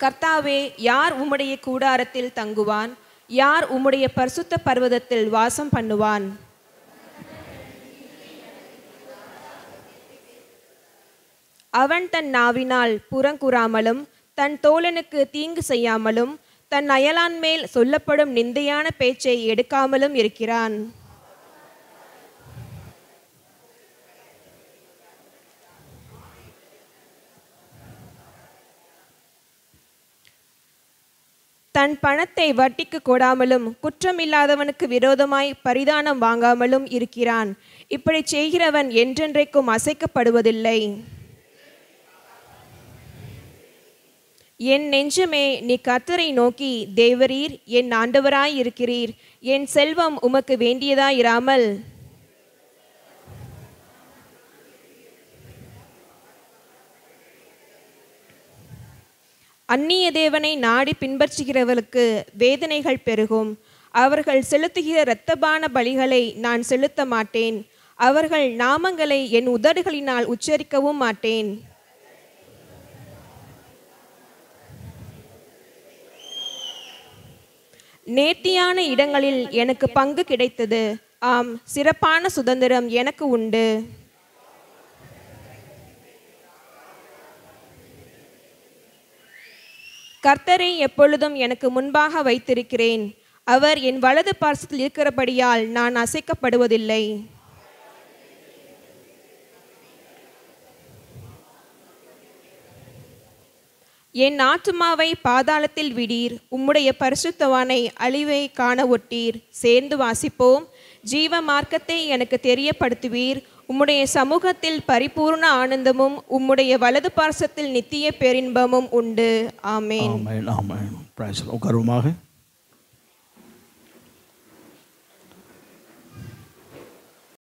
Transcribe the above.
கர்த்தாவே, யார் உம்முடைய கூடாரத்தில் தங்குவான்? யார் உம்முடைய பரிசுத்த பர்வதத்தில் வாசம் பண்ணுவான்? அவன் தன் நாவினால் புறங்கூறாமலும் தன் தோழனுக்கு தீங்கு செய்யாமலும் தன் அயலான் மேல் சொல்லப்படும் நிந்தையான பேச்சை எடுக்காமலும் இருக்கிறான். தன் பணத்தை வட்டிக்கு கொடாமலும் குற்றமில்லாதவனுக்கு விரோதமாய் பரிதானம் வாங்காமலும் இருக்கிறான். இப்படி செய்கிறவன் என்றென்றைக்கும் அசைக்கப்படுவதில்லை. என் நெஞ்சமே, நீ கர்த்தரை நோக்கி, தேவரீர் என் ஆண்டவராய் இருக்கிறீர். என் செல்வம் உமக்கு வேண்டியதாயிராமல் அந்நிய தேவனை நாடி பின்பற்றுகிறவர்களுக்கு வேதனைகள் பெருகும். அவர்கள் செலுத்துகிற இரத்தபான பலிகளை நான் செலுத்த மாட்டேன். அவர்கள் நாமங்களை என் உதடுகளினால் உச்சரிக்கவும் மாட்டேன். நேர்த்தியான இடங்களில் எனக்கு பங்கு கிடைத்தது. ஆம், சிறப்பான சுதந்திரம் எனக்கு உண்டு. கர்த்தரை எப்பொழுதும் எனக்கு முன்பாக வைத்திருக்கிறேன். அவர் என் வலது பார்சத்தில் இருக்கிறபடியால் நான் அசைக்கப்படுவதில்லை. என் ஆத்துமாவை பாதாளத்தில் விடீர், உம்முடைய பரிசுத்தவானை அழிவை காண ஒட்டீர். சேர்ந்து வாசிப்போம். ஜீவ மார்க்கத்தை எனக்கு தெரியப்படுத்துவீர். உம்முடைய சமூகத்தில் பரிபூர்ண ஆனந்தமும் உம்முடைய வலது பார்சத்தில் நித்திய பேரின்பமும் உண்டு. ஆமென். ஆமென். ஆமென். பிரைஸ். உட்காருவோமாக.